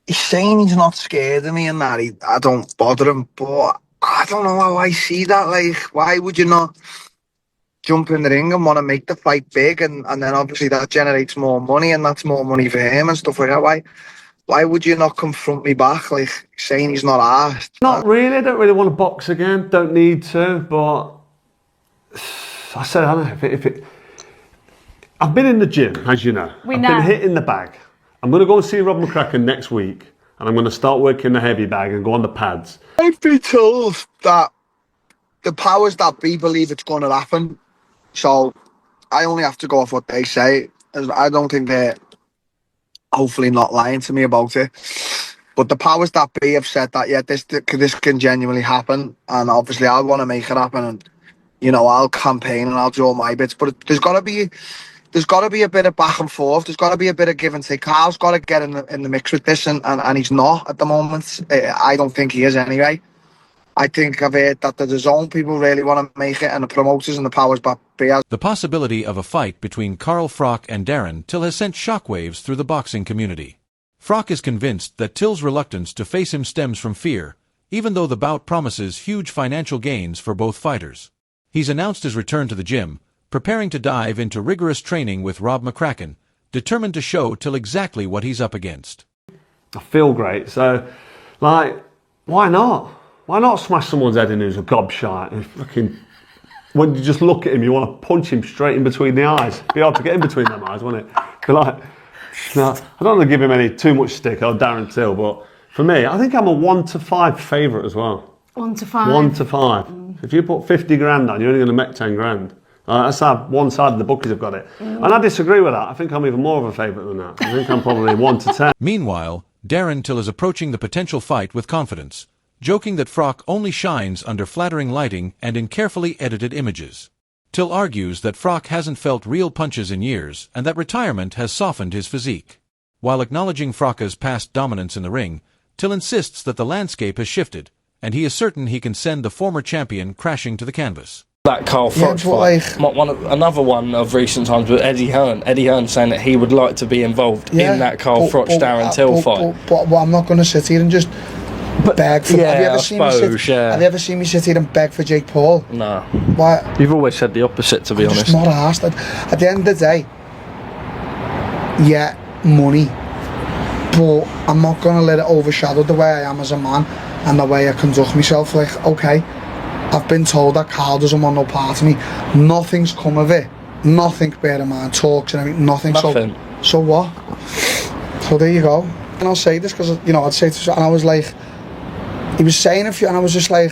He's saying he's not scared of me and that I don't bother him, but I don't know how I see that. Like, why would you not jump in the ring and want to make the fight big, and then obviously that generates more money and that's more money for him and stuff like that. Why would you not confront me back, like saying he's not asked? Not really. I don't really want to box again. Don't need to. But I said, I don't know if it. I've been in the gym, as you know. I've been hitting the bag. I'm going to go and see Rob McCracken next week, and I'm going to start working the heavy bag and go on the pads. I've been told that the powers that be believe it's going to happen, so I only have to go off what they say. I don't think they're hopefully not lying to me about it. But the powers that be have said that, yeah, this can genuinely happen, and obviously I want to make it happen, and I'll campaign and I'll do all my bits. But there's got to be a bit of back and forth. There's got to be a bit of give and take. Carl's got to get in the mix with this, and he's not at the moment. I don't think he is anyway. I think I've heard that the DAZN people really want to make it, and the promoters and the powers that be. The possibility of a fight between Carl Froch and Darren Till has sent shockwaves through the boxing community. Froch is convinced that Till's reluctance to face him stems from fear, even though the bout promises huge financial gains for both fighters. He's announced his return to the gym, preparing to dive into rigorous training with Rob McCracken, determined to show Till exactly what he's up against. I feel great, so, why not? Why not smash someone's head in who's a gobshite? When you just look at him, you want to punch him straight in between the eyes. It'd be hard to get in between them eyes, wouldn't it? No, I don't want to give him too much stick, or Darren Till, but for me, I think I'm a 1-5 favourite as well. 1-5? 1-5. If you put 50 grand on, you're only going to make 10 grand. That's how one side of the bookies have got it. And I disagree with that. I think I'm even more of a favourite than that. I think I'm probably 1-10. Meanwhile, Darren Till is approaching the potential fight with confidence, joking that Froch only shines under flattering lighting and in carefully edited images. Till argues that Froch hasn't felt real punches in years and that retirement has softened his physique. While acknowledging Froch's past dominance in the ring, Till insists that the landscape has shifted, and he is certain he can send the former champion crashing to the canvas. That Carl Froch fight, another one of recent times with Eddie Hearn. Eddie Hearn saying that he would like to be involved in that Carl Froch Darren Till fight. But I'm not going to sit here and just beg for. Have you ever seen me sit here and beg for Jake Paul? No. Why? You've always said the opposite, to be honest. Just not asked. At the end of the day, yeah, money, but I'm not going to let it overshadow the way I am as a man and the way I conduct myself. Like, okay, I've been told that Carl doesn't want no part of me. Nothing's come of it. Nothing, bear in mind, talks and everything, nothing. So what? So there you go. And I'll say this because, I'd say this, and I was like, he was saying a few, and I was just like,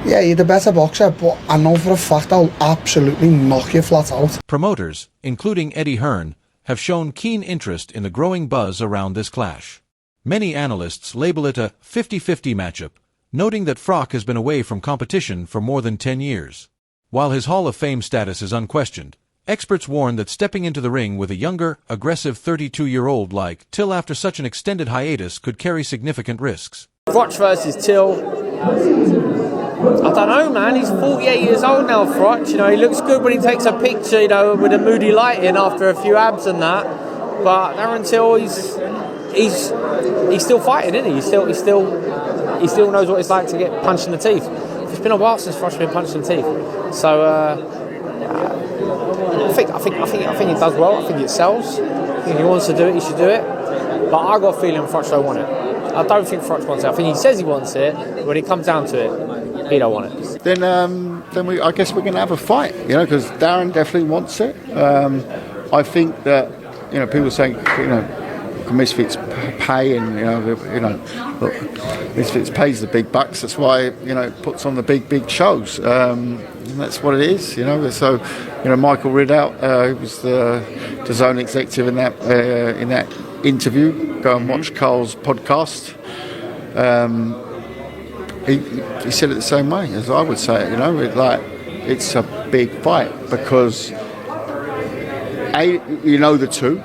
yeah, you're the better boxer, but I know for a fact I'll absolutely knock you flat out. Promoters, including Eddie Hearn, have shown keen interest in the growing buzz around this clash. Many analysts label it a 50-50 matchup, noting that Froch has been away from competition for more than 10 years. While his Hall of Fame status is unquestioned, experts warn that stepping into the ring with a younger, aggressive 32-year-old like Till after such an extended hiatus could carry significant risks. Froch versus Till. I don't know, man. He's 48 years old now, Froch. He looks good when he takes a picture, with a moody light in after a few abs and that. But Darren Till, he's still fighting, isn't he? He still knows what it's like to get punched in the teeth. It's been a while since Froch's been punched in the teeth. So I think it does well. I think it sells. I think if he wants to do it, he should do it. But I got a feeling Froch don't want it. I don't think Froch wants it. I think he says he wants it, but when it comes down to it, he don't want it. Then I guess we're going to have a fight, because Darren definitely wants it. I think that people are saying Misfits pay, and look, Misfits pays the big bucks. That's why it puts on the big shows. And that's what it is, So Michael Ridout, who was the DAZN executive in that interview. Go and watch Carl's podcast. He said it the same way as I would say it. It's a big fight because A, the two,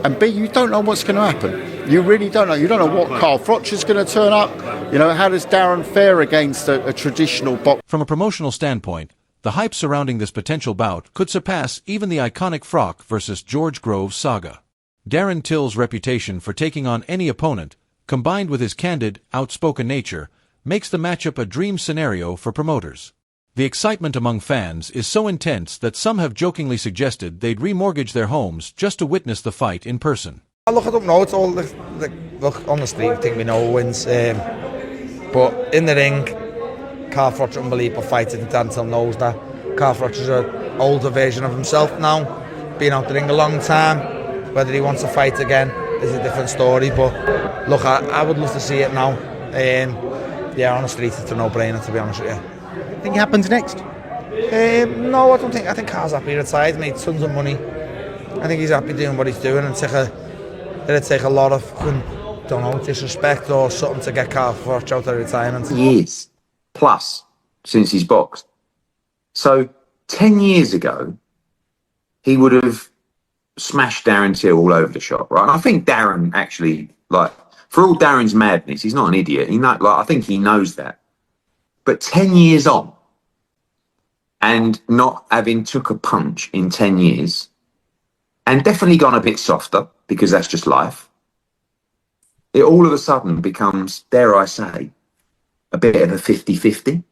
and B, you don't know what's going to happen. You really don't know. You don't know what Carl Froch is going to turn up. How does Darren fare against a traditional boxer? From a promotional standpoint, the hype surrounding this potential bout could surpass even the iconic Froch versus George Groves saga. Darren Till's reputation for taking on any opponent, combined with his candid, outspoken nature, makes the matchup a dream scenario for promoters. The excitement among fans is so intense that some have jokingly suggested they'd remortgage their homes just to witness the fight in person. Look, I don't know. It's all look on the street. I think we know who wins, but in the ring, Carl Froch is an unbelievable fighter. Darren Till knows that. Carl Froch is an older version of himself now, been out the ring a long time. Whether he wants to fight again is a different story. But look, I would love to see it now. Yeah, on the street, it's a no-brainer, to be honest with you. Think it happens next? No, I don't think. I think Carl's happy retired, made tons of money. I think he's happy doing what he's doing. It'd take a lot of, don't know, disrespect or something to get Carl Froch out of retirement. Years plus since he's boxed. So 10 years ago, he would have smashed Darren Till all over the shop, right? And I think Darren actually, like, for all Darren's madness, he's not an idiot. I think he knows that. But 10 years on, and not having took a punch in 10 years, and definitely gone a bit softer, because that's just life, it all of a sudden becomes, dare I say, a bit of a 50-50,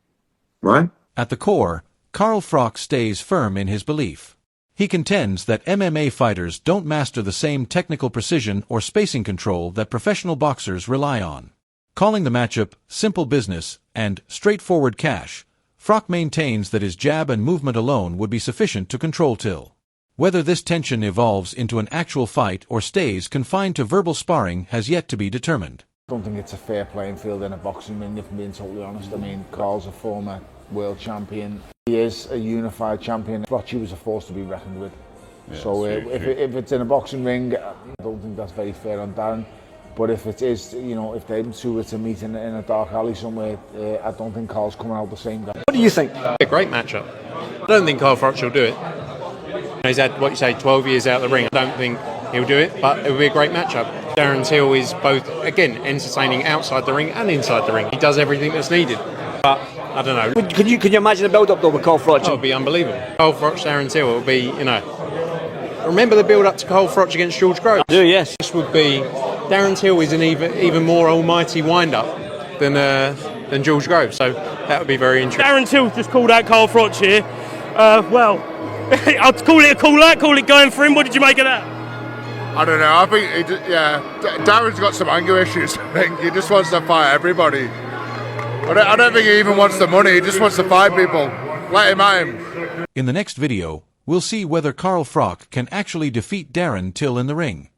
right? At the core, Carl Froch stays firm in his belief. He contends that MMA fighters don't master the same technical precision or spacing control that professional boxers rely on. Calling the matchup simple business and straightforward cash, Froch maintains that his jab and movement alone would be sufficient to control Till. Whether this tension evolves into an actual fight or stays confined to verbal sparring has yet to be determined. I don't think it's a fair playing field in a boxing ring, if I'm being totally honest. I mean, Carl's a former world champion. He is a unified champion. Froch was a force to be reckoned with. Yeah, so if it's in a boxing ring, I don't think that's very fair on Darren. But if it is, you know, if they two were to meet in a dark alley somewhere, I don't think Carl's coming out the same guy. What do you think? A great matchup. I don't think Carl Froch will do it. He's had, what you say, 12 years out of the ring. I don't think he'll do it, but it will be a great matchup. Darren Till is both, again, entertaining outside the ring and inside the ring. He does everything that's needed. But I don't know. Could you imagine a build-up though with Carl Froch? It would be unbelievable. Carl Froch, Darren Till, it would be, you know. Remember the build-up to Carl Froch against George Groves? I do, yes. This would be, Darren Till is an even more almighty wind-up than George Groves, so that would be very interesting. Darren Till just called out Carl Froch here. Well, I'd call it a call out, call it going for him. What did you make of that? I don't know. I think, Darren's got some anger issues. I think he just wants to fight everybody. I don't think he even wants the money. He just wants to fight people. Let him at him. In the next video, we'll see whether Carl Froch can actually defeat Darren Till in the ring.